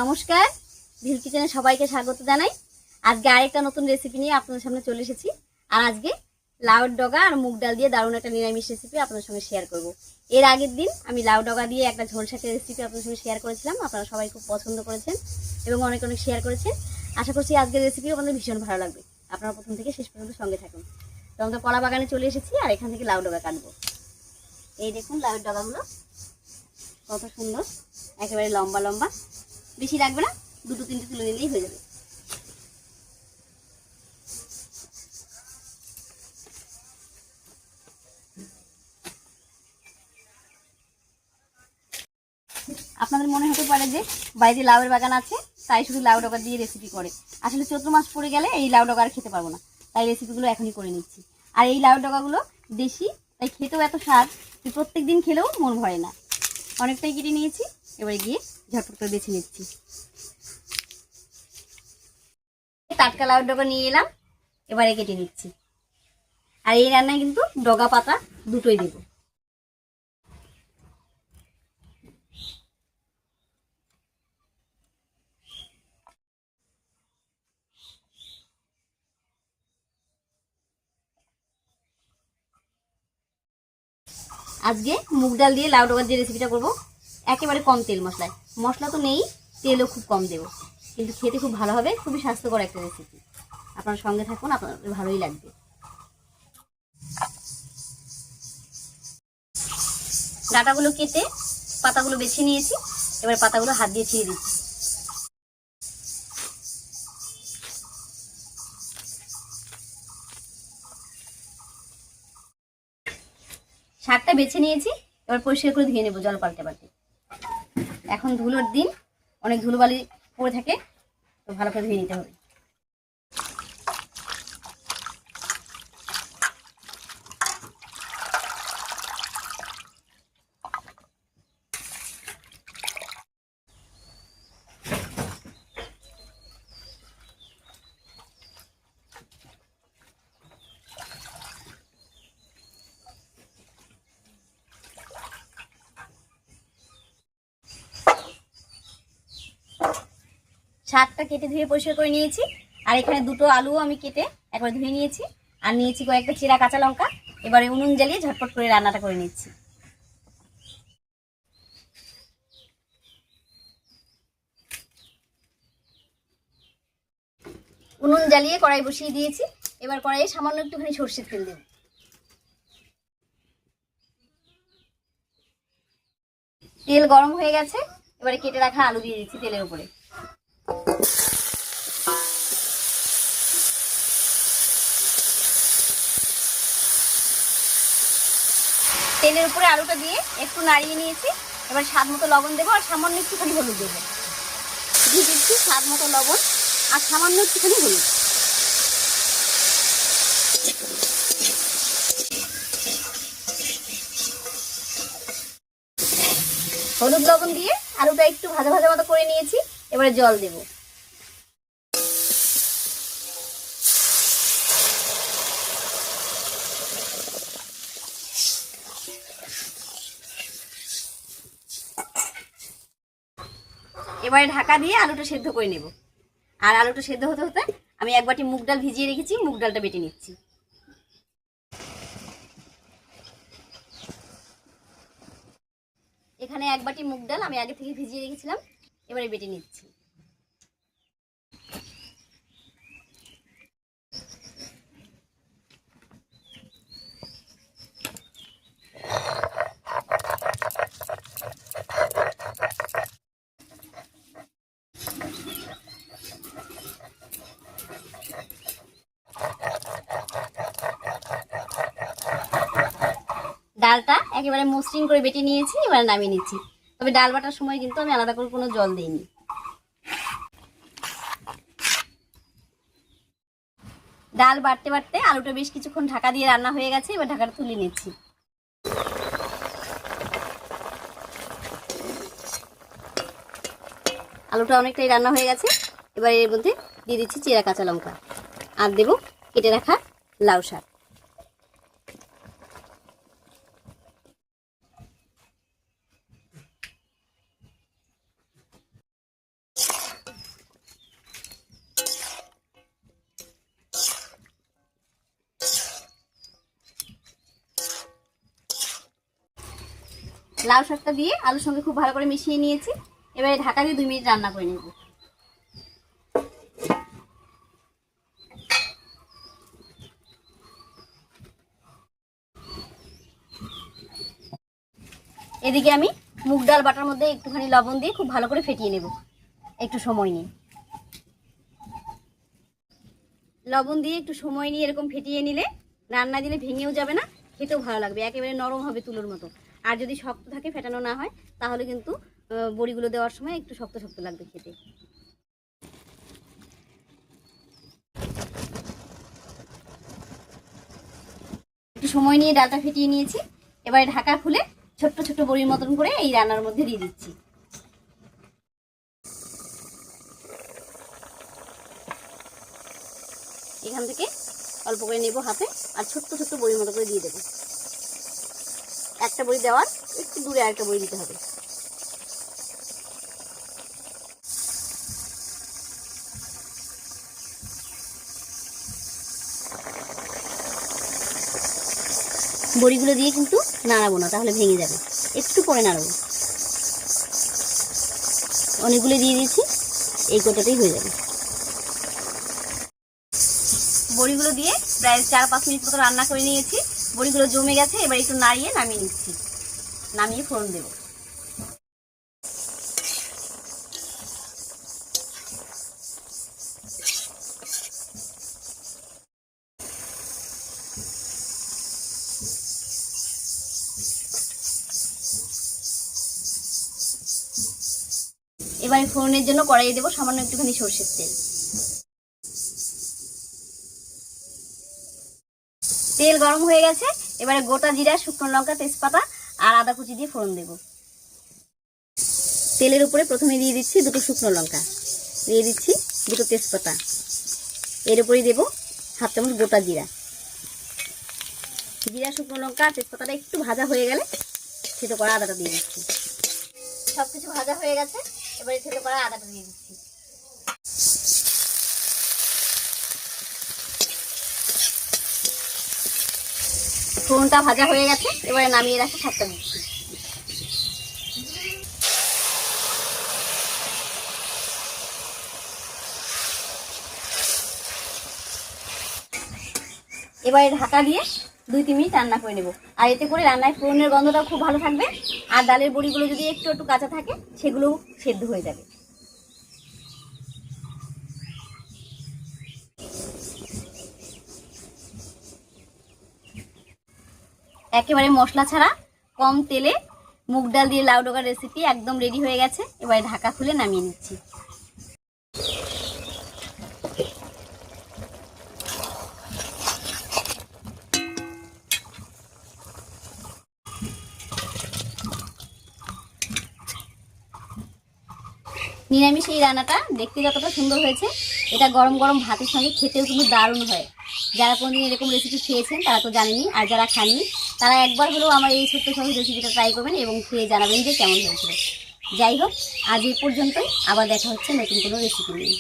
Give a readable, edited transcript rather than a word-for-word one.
নমস্কার, ভিল কিচেনে সবাইকে স্বাগত জানাই। আজকে আরেকটা নতুন রেসিপি নিয়ে আপনাদের সামনে চলে এসেছি। আর আজকে লাউর ডগা আর মুগ ডাল দিয়ে দারুণ একটা নিরামিষ রেসিপি আপনাদের সঙ্গে শেয়ার করব। এর আগের দিন আমি লাউ ডগা দিয়ে একটা ঝোল শাকের রেসিপি আপনাদের সঙ্গে শেয়ার করেছিলাম। আপনারা সবাই খুব পছন্দ করেছেন এবং অনেক অনেক শেয়ার করেছেন। আশা করছি আজকের রেসিপিও আপনাদের ভীষণ ভালো লাগবে। আপনারা প্রথম থেকে শেষ পর্যন্ত সঙ্গে থাকুন। তো আমরা কলা বাগানে চলে এসেছি আর এখান থেকে লাউ ডগা কাটবো। এই দেখুন লাউর ডগাগুলো কত সুন্দর, একেবারে লম্বা লম্বা, বেশি লাগবে না, দুটো তিনটে তুলে নিলেই হয়ে যাবে। আপনাদের মনে হতে পারে যে বাড়িতে লাউয়ের বাগান আছে তাই শুধু লাউ ডগা দিয়ে রেসিপি করে। আসলে চৈত্র মাস পড়ে গেলে এই লাউ ডগা আর খেতে পারবো না, তাই রেসিপিগুলো এখনই করে নিচ্ছি। আর এই লাউ ডগাগুলো দেশি, তাই খেতেও এত স্বাদ যে প্রত্যেক দিন খেলেও মন ভরে না। অনেকটাই কেটে নিয়েছি, এবারে গিয়ে ঝটপট করে বেছে নিচ্ছি। টাটকা লাউ ডগা নিয়ে এলাম, এবারে কেটে নিচ্ছি। আর এই রান্নায় কিন্তু ডগা পাতা দুটোই দেব। আজকে মুগ ডাল দিয়ে লাউ ডগা দিয়ে রেসিপিটা করবো একেবারে কম তেল মশলায়। মশলা তো নেই, তেলও খুব কম দেবো, কিন্তু খেতে খুব ভালো হবে। খুবই স্বাস্থ্যকর একটা রেসিপি। আপনার সঙ্গে থাকুন, আপনাদের ভালোই লাগবে। ডাঁটাগুলো কেটে পাতাগুলো বেছে নিয়েছি, এবার পাতাগুলো হাত দিয়ে ছিঁড়ে দিচ্ছি। শাকটা বেছে নিয়েছি, এবার পরিষ্কার করে ধুয়ে নেবো জল পাল্টে পাল্টে। এখন ধুলোর দিন, অনেক ধুলোবালি পড়ে থাকে, তো ভালো করে ধুয়ে নিতে হবে। শাকটা কেটে ধুয়ে পরিষ্কার করে নিয়েছি, আর এখানে দুটো আলুও আমি কেটে একবার ধুয়ে নিয়েছি, আর নিয়েছি কয়েকটা চিরা কাঁচা লঙ্কা। এবারে উনুন জ্বালিয়ে ঝটপট করে রান্নাটা করে নিচ্ছি। উনুন জ্বালিয়ে কড়াই বসিয়ে দিয়েছি, এবার কড়াইয়ে সামান্য একটুখানি সর্ষের তেল দেব। তেল গরম হয়ে গেছে, এবারে কেটে রাখা আলু দিয়ে দিচ্ছি তেলের উপরে। তেলের উপরে আলুটা দিয়ে একটু নাড়িয়ে নিয়েছি, এবার স্বাদ মতো লবণ দেবো আর সামান্য একটুখানি হলুদ দেবো। দিয়ে দিচ্ছি স্বাদ মতো লবণ আর সামান্য একটুখানি হলুদ। হলুদ লবণ দিয়ে আলুটা একটু ভাজা ভাজা মতো করে নিয়েছি, এবারে জল দেব। এবারে ঢাকা দিয়ে আলুটা সেদ্ধ করে নেব। আর আলুটা সেদ্ধ হতে হতে আমি এক বাটি মুগ ডাল ভিজিয়ে রেখেছি, মুগ ডালটা বেটে নিচ্ছি। এখানে এক বাটি মুগ ডাল আমি আগে থেকে ভিজিয়ে রেখেছিলাম, এবারে বেটে নিচ্ছি। ডালটা একেবারে মসৃণ করে বেটে নিয়েছি, এবারে নামিয়ে নিচ্ছি। তবে ডাল বাটার সময় কিন্তু আমি আলাদা করে কোনো জল দিইনি। ডাল বাটতে বাটতে আলুটা বেশ কিছুক্ষণ ঢাকা দিয়ে রান্না হয়ে গেছে, এবার ঢাকাটা তুলে নিচ্ছি। আলুটা অনেকটাই রান্না হয়ে গেছে, এবার এর মধ্যে দিয়ে দিচ্ছি চিরা কাঁচা লঙ্কা আর দেবো কেটে রাখা লাউ শাক। লাউ শাকটা দিয়ে আলুর সঙ্গে খুব ভালো করে মিশিয়ে নিয়েছি। এবারে ঢাকা দিয়ে 2 মিনিট রান্না করে নেব। এদিকে আমি মুগ ডাল বাটার মধ্যে একটুখানি লবণ দিয়ে খুব ভালো করে ফেটিয়ে নেব, একটু সময় নিয়ে। লবণ দিয়ে একটু সময় নিয়ে এরকম ফেটিয়ে নিলে রান্না দিলে ভেঙেও যাবে না, খেতেও ভালো লাগবে, একেবারে নরম হবে তুলোর মতো। আর যদি শক্ত থাকে, ফেটানো না হয়, তাহলে কিন্তু বড়িগুলো দেওয়ার সময় একটু শক্ত শক্ত লাগবে খেতে। একটু সময় নিয়ে ডালটা ফেটিয়ে নিয়েছি। এবারে ঢাকা খুলে ছোট্ট ছোট্ট বড়ির মতন করে এই রান্নার মধ্যে দিয়ে দিচ্ছি। এখান থেকে অল্প করে নেব হাতে, আর ছোট্ট ছোট্ট বড়ির মতো করে দিয়ে দেবো। একটা বড়ি দেওয়ার একটু দূরে আরেকটা বড়ি দিতে হবে। বড়িগুলো দিয়ে কিন্তু নাড়াবো না, তাহলে ভেঙে যাবে, একটু পরে নাড়াবো। অনেকগুলো দিয়ে দিয়েছি, এই কোটাতেই হয়ে যাবে। বড়িগুলো দিয়ে প্রায় 4-5 মিনিট মতো রান্না করে নিয়েছি। বড়িগুলো জমে গেছে, এবার একটু নাড়িয়ে নামিয়ে নিচ্ছি। নামিয়ে ফোড়ন দেব। এবারে ফোড়নের জন্য কড়াইয়ে দেবো সামান্য একটুখানি সরষের তেল। তেল গরম হয়ে গেছে, এবারে গোটা জিরা, শুকনো লঙ্কা, তেজপাতা আর আদা কুচি দিয়ে ফোড়ন দেব। তেলের উপরে প্রথমে দিয়ে দিচ্ছি 2টো শুকনো লঙ্কা, দিয়ে দিচ্ছি 2টো তেজপাতা, এর উপরেই দেবো 1/2 চামচ গোটা জিরা। জিরা, শুকনো লঙ্কা, তেজপাতাটা একটু ভাজা হয়ে গেলে থেতো করা আদাটা দিয়ে দিচ্ছি। সবকিছু ভাজা হয়ে গেছে, এবারে থেতো করা আদাটা দিয়ে দিচ্ছি। ফোড়নটা ভাজা হয়ে গেছে, এবারে নামিয়ে রাখা শাকটা দিচ্ছি। এবারে ঢাকা দিয়ে 2-3 মিনিট রান্না করে নেব। আর এতে করে রান্নায় ফোড়নের গন্ধটা খুব ভালো থাকবে, আর ডালের বড়িগুলো যদি একটু একটু কাঁচা থাকে, সেগুলোও সেদ্ধ হয়ে যাবে। একেবারে মশলা ছাড়া কম তেলে মুগ ডাল দিয়ে লাউ ডগার রেসিপি একদম রেডি হয়ে গেছে। এবারে ঢাকা খুলে নামিয়ে নিচ্ছি। নিরামিষ এই রান্নাটা দেখতে যতটা সুন্দর হয়েছে, এটা গরম গরম ভাতের সঙ্গে খেতেও কিন্তু দারুণ হয়। যারা কোনোদিন এরকম রেসিপি খেয়েছেন তারা তো জানেনি, আর যারা খাননি তারা একবার হলেও আমার এই ছোট্ট সহজ রেসিপিটা ট্রাই করবেন এবং খেয়ে জানাবেন যে কেমন হয়েছিল। যাই হোক, আজ এই পর্যন্তই, আবার দেখা হচ্ছে নতুন কোনো রেসিপি নিয়ে।